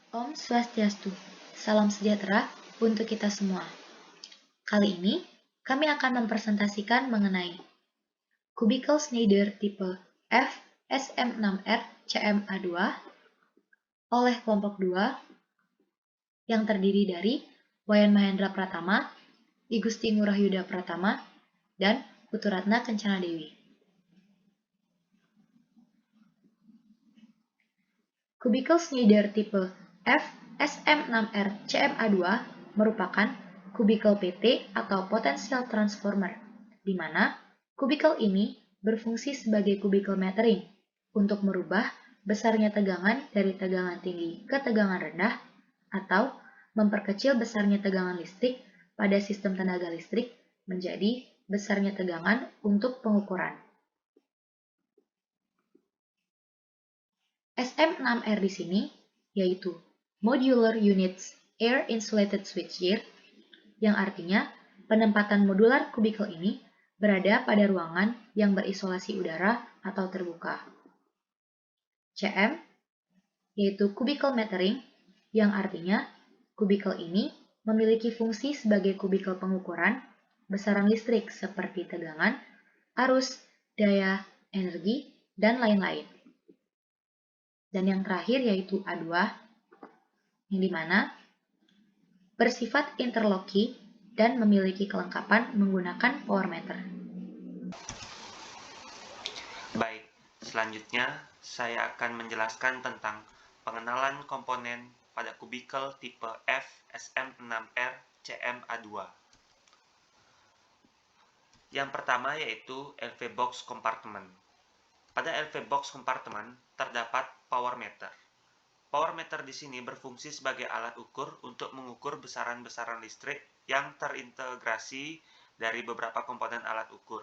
Om Swastiastu, salam sejahtera untuk kita semua. Kali ini, kami akan mempresentasikan mengenai Kubikel Schneider tipe F SM6R CMA2 oleh kelompok 2 yang terdiri dari Wayan Mahendra Pratama, I Gusti Ngurah Yuda Pratama, dan Putu Ratna Kencana Dewi. Kubikel Schneider tipe F SM6R CMA2 merupakan kubikel PT atau potential transformer, di mana kubikel ini berfungsi sebagai kubikel metering untuk merubah besarnya tegangan dari tegangan tinggi ke tegangan rendah atau memperkecil besarnya tegangan listrik pada sistem tenaga listrik menjadi besarnya tegangan untuk pengukuran. SM6R di sini yaitu Modular Units Air Insulated Switchgear, yang artinya penempatan modular kubikel ini berada pada ruangan yang berisolasi udara atau terbuka. CM yaitu Kubikel Metering, yang artinya kubikel ini memiliki fungsi sebagai kubikel pengukuran besaran listrik seperti tegangan, arus, daya, energi, dan lain-lain. Dan yang terakhir yaitu A2, yang dimana bersifat interloki dan memiliki kelengkapan menggunakan power meter. Baik, selanjutnya saya akan menjelaskan tentang pengenalan komponen pada kubikel tipe F SM6R CMA2. Yang pertama yaitu LV Box Compartment. Pada LV Box Compartment terdapat power meter. Power meter di sini berfungsi sebagai alat ukur untuk mengukur besaran-besaran listrik yang terintegrasi dari beberapa komponen alat ukur.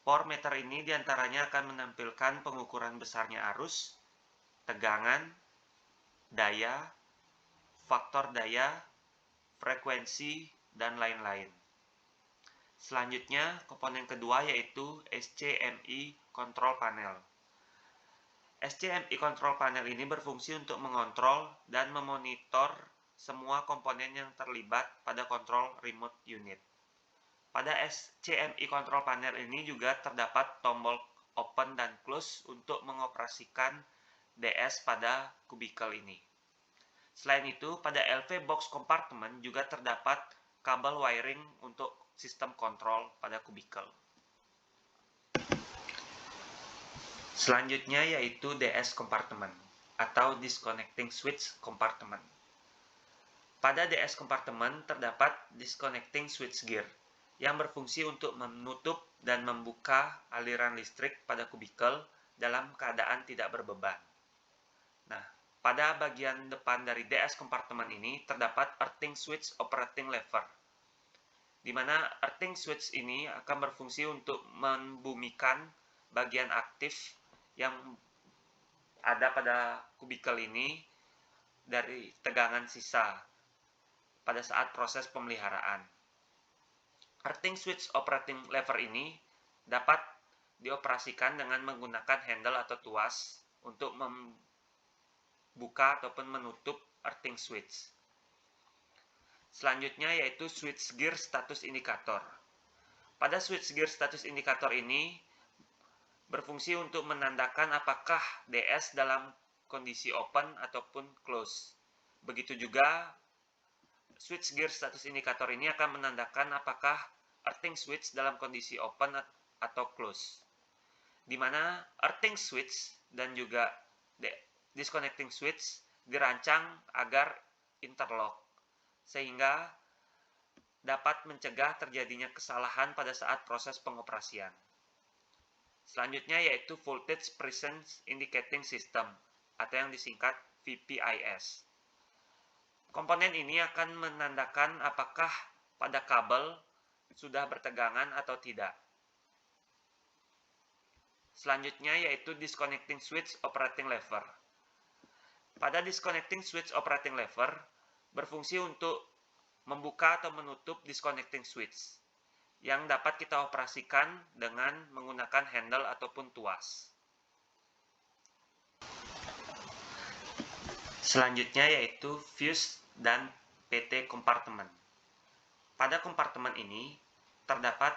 Power meter ini diantaranya akan menampilkan pengukuran besarnya arus, tegangan, daya, faktor daya, frekuensi, dan lain-lain. Selanjutnya, komponen kedua yaitu SCMI Control Panel. SCMI Control Panel ini berfungsi untuk mengontrol dan memonitor semua komponen yang terlibat pada kontrol remote unit. Pada SCMI Control Panel ini juga terdapat tombol open dan close untuk mengoperasikan DS pada kubikel ini. Selain itu, pada LV Box Compartment juga terdapat kabel wiring untuk sistem kontrol pada kubikel. Selanjutnya yaitu DS Compartment atau Disconnecting Switch Compartment. Pada DS Compartment terdapat Disconnecting Switchgear yang berfungsi untuk menutup dan membuka aliran listrik pada kubikel dalam keadaan tidak berbeban. Nah, pada bagian depan dari DS Compartment ini terdapat Earthing Switch Operating Lever, di mana earthing switch ini akan berfungsi untuk membumikan bagian aktif yang ada pada kubikel ini dari tegangan sisa pada saat proses pemeliharaan. Earthing switch operating lever ini dapat dioperasikan dengan menggunakan handle atau tuas untuk membuka ataupun menutup earthing switch. Selanjutnya yaitu switchgear status indikator. Pada switchgear status indikator ini berfungsi untuk menandakan apakah DS dalam kondisi open ataupun close. Begitu juga switchgear status indikator ini akan menandakan apakah earthing switch dalam kondisi open atau close. Di mana earthing switch dan juga disconnecting switch dirancang agar interlock, sehingga dapat mencegah terjadinya kesalahan pada saat proses pengoperasian. Selanjutnya yaitu Voltage Presence Indicating System atau yang disingkat VPIS. Komponen ini akan menandakan apakah pada kabel sudah bertegangan atau tidak. Selanjutnya yaitu Disconnecting Switch Operating Lever. Pada Disconnecting Switch Operating Lever berfungsi untuk membuka atau menutup disconnecting switch yang dapat kita operasikan dengan menggunakan handle ataupun tuas. Selanjutnya yaitu fuse dan PT kompartemen. Pada kompartemen ini terdapat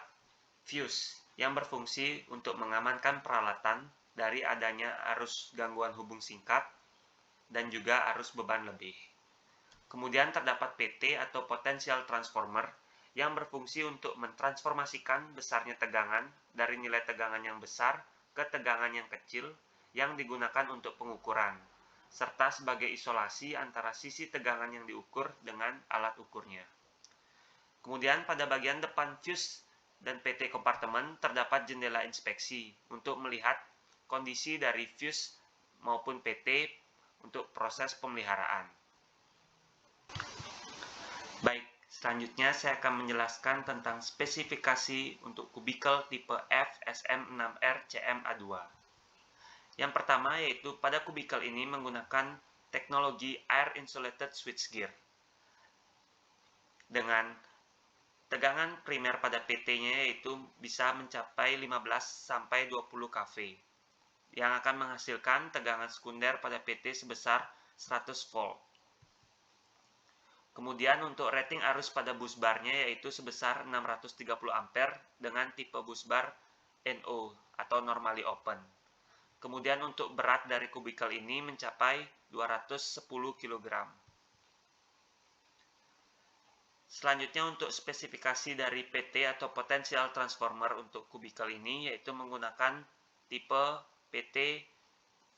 fuse yang berfungsi untuk mengamankan peralatan dari adanya arus gangguan hubung singkat dan juga arus beban lebih. Kemudian terdapat PT atau potential transformer yang berfungsi untuk mentransformasikan besarnya tegangan dari nilai tegangan yang besar ke tegangan yang kecil yang digunakan untuk pengukuran, serta sebagai isolasi antara sisi tegangan yang diukur dengan alat ukurnya. Kemudian pada bagian depan fuse dan PT kompartemen terdapat jendela inspeksi untuk melihat kondisi dari fuse maupun PT untuk proses pemeliharaan. Baik, selanjutnya saya akan menjelaskan tentang spesifikasi untuk kubikel tipe FSM6R CMA2. Yang pertama yaitu pada kubikel ini menggunakan teknologi Air Insulated Switchgear dengan tegangan primer pada PT-nya yaitu bisa mencapai 15-20 kV yang akan menghasilkan tegangan sekunder pada PT sebesar 100 volt. Kemudian untuk rating arus pada busbarnya yaitu sebesar 630 ampere dengan tipe busbar NO atau normally open. Kemudian untuk berat dari kubikel ini mencapai 210 kg. Selanjutnya untuk spesifikasi dari PT atau potential transformer untuk kubikel ini yaitu menggunakan tipe PT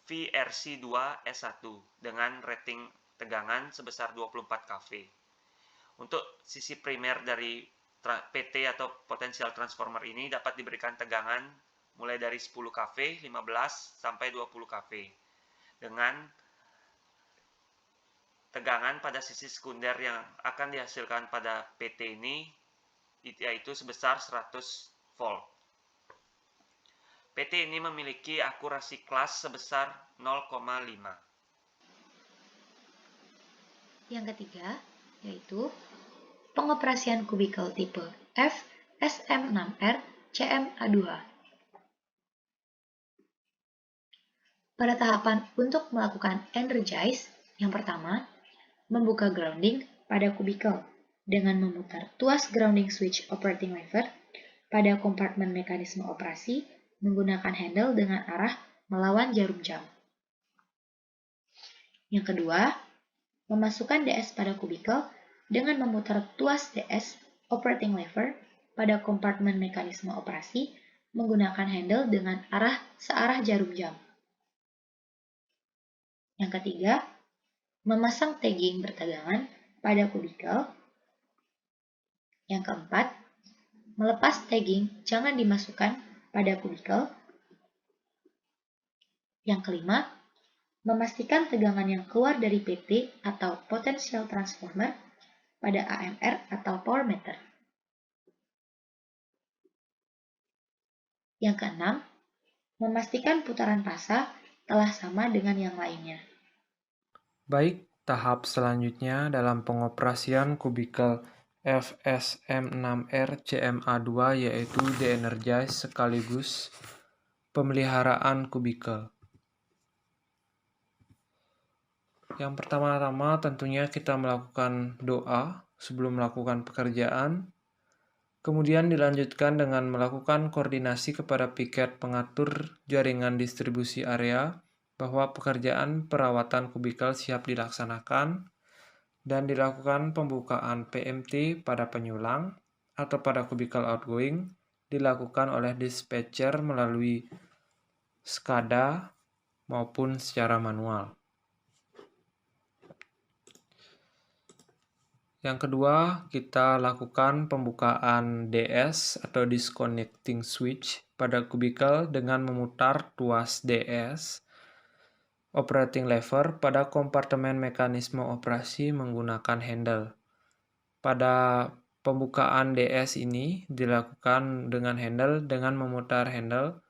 VRC2S1 dengan rating tegangan sebesar 24 kV. Untuk sisi primer dari PT atau potential transformer ini dapat diberikan tegangan mulai dari 10 kV, 15 sampai 20 kV dengan tegangan pada sisi sekunder yang akan dihasilkan pada PT ini yaitu sebesar 100 volt. PT ini memiliki akurasi kelas sebesar 0,5. Yang ketiga, yaitu pengoperasian kubikel tipe FSM6R CMA2. Pada tahapan untuk melakukan energize, yang pertama, membuka grounding pada kubikel dengan memutar tuas grounding switch operating lever pada kompartemen mekanisme operasi menggunakan handle dengan arah melawan jarum jam. Yang kedua, memasukkan DS pada kubikel dengan memutar tuas DS operating lever pada kompartemen mekanisme operasi menggunakan handle dengan arah searah jarum jam. Yang ketiga, memasang tagging bertegangan pada kubikel. Yang keempat, melepas tagging jangan dimasukkan pada kubikel. Yang kelima, memastikan tegangan yang keluar dari PT atau potential transformer pada AMR atau power meter. Yang keenam, memastikan putaran pasa telah sama dengan yang lainnya. Baik, tahap selanjutnya dalam pengoperasian kubikel FSM6R CMA2 yaitu de-energize sekaligus pemeliharaan kubikel. Yang pertama-tama tentunya kita melakukan doa sebelum melakukan pekerjaan. Kemudian dilanjutkan dengan melakukan koordinasi kepada piket pengatur jaringan distribusi area bahwa pekerjaan perawatan kubikel siap dilaksanakan dan dilakukan pembukaan PMT pada penyulang atau pada kubikel outgoing dilakukan oleh dispatcher melalui SCADA maupun secara manual. Yang kedua, kita lakukan pembukaan DS atau disconnecting switch pada kubikel dengan memutar tuas DS operating lever pada kompartemen mekanisme operasi menggunakan handle. Pada pembukaan DS ini dilakukan dengan handle dengan memutar handle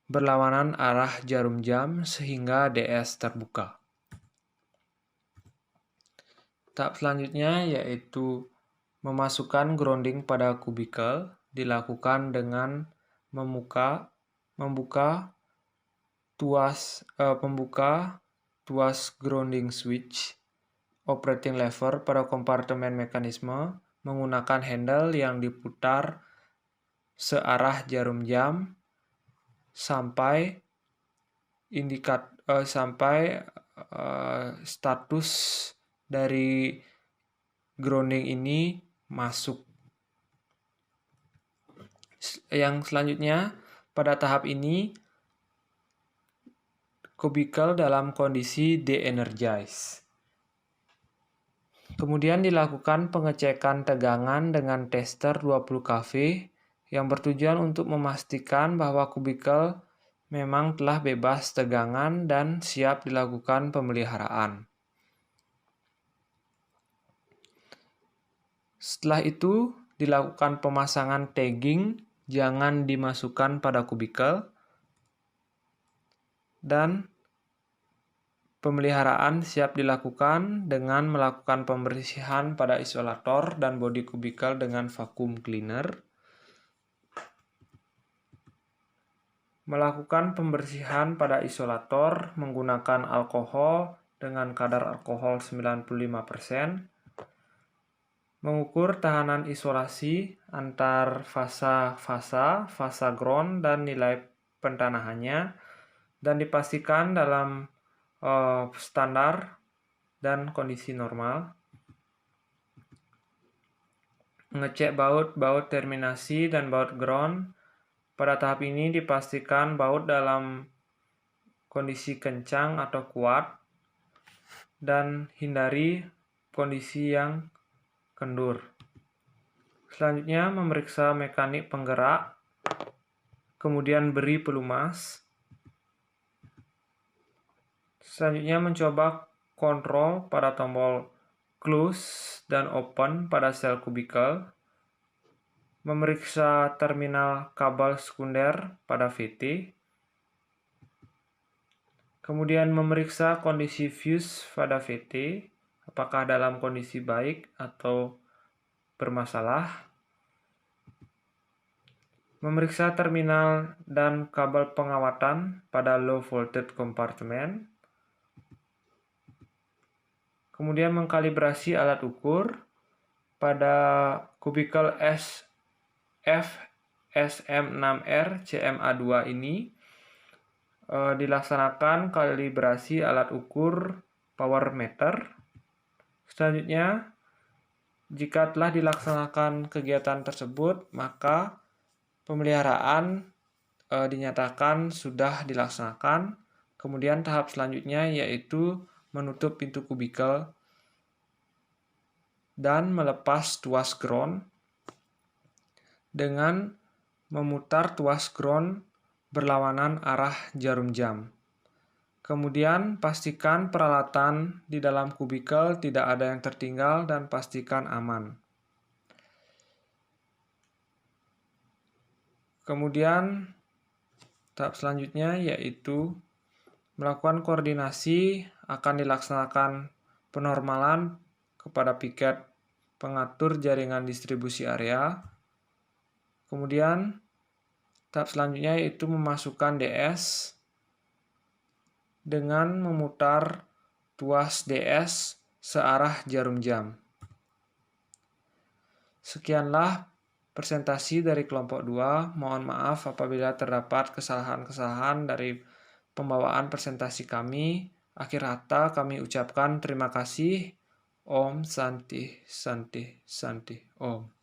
berlawanan arah jarum jam sehingga DS terbuka. Tahap selanjutnya yaitu memasukkan grounding pada kubikel dilakukan dengan membuka tuas tuas grounding switch operating lever pada kompartemen mekanisme menggunakan handle yang diputar searah jarum jam sampai status dari grounding ini masuk. Yang selanjutnya, pada tahap ini kubikel dalam kondisi de-energize. Kemudian dilakukan pengecekan tegangan dengan tester 20 kV yang bertujuan untuk memastikan bahwa kubikel memang telah bebas tegangan dan siap dilakukan pemeliharaan. Setelah itu, dilakukan pemasangan tagging jangan dimasukkan pada kubikel dan pemeliharaan siap dilakukan dengan melakukan pembersihan pada isolator dan bodi kubikel dengan vacuum cleaner. Melakukan pembersihan pada isolator menggunakan alkohol dengan kadar alkohol 95%. Mengukur tahanan isolasi antar fasa ground dan nilai pentanahannya dan dipastikan dalam standar dan kondisi normal. Mengecek baut terminasi dan baut ground. Pada tahap ini dipastikan baut dalam kondisi kencang atau kuat dan hindari kondisi yang kendur. Selanjutnya memeriksa mekanik penggerak, kemudian beri pelumas. Selanjutnya mencoba kontrol pada tombol close dan open pada sel kubikel. Memeriksa terminal kabel sekunder pada VT. Kemudian memeriksa kondisi fuse pada VT, apakah dalam kondisi baik atau bermasalah. Memeriksa terminal dan kabel pengawatan pada low voltage compartment. Kemudian mengkalibrasi alat ukur pada kubikel FSM6R CMA2 ini. Dilaksanakan kalibrasi alat ukur power meter. Selanjutnya, jika telah dilaksanakan kegiatan tersebut, maka pemeliharaan dinyatakan sudah dilaksanakan. Kemudian tahap selanjutnya yaitu menutup pintu kubikel dan melepas tuas ground dengan memutar tuas ground berlawanan arah jarum jam. Kemudian pastikan peralatan di dalam kubikel tidak ada yang tertinggal dan pastikan aman. Kemudian tahap selanjutnya yaitu melakukan koordinasi akan dilaksanakan penormalan kepada piket pengatur jaringan distribusi area. Kemudian tahap selanjutnya yaitu memasukkan DS dengan memutar tuas DS searah jarum jam. Sekianlah presentasi dari kelompok 2. Mohon maaf apabila terdapat kesalahan-kesalahan dari pembawaan presentasi kami. Akhir kata kami ucapkan terima kasih. Om Santi Santi Santi Om.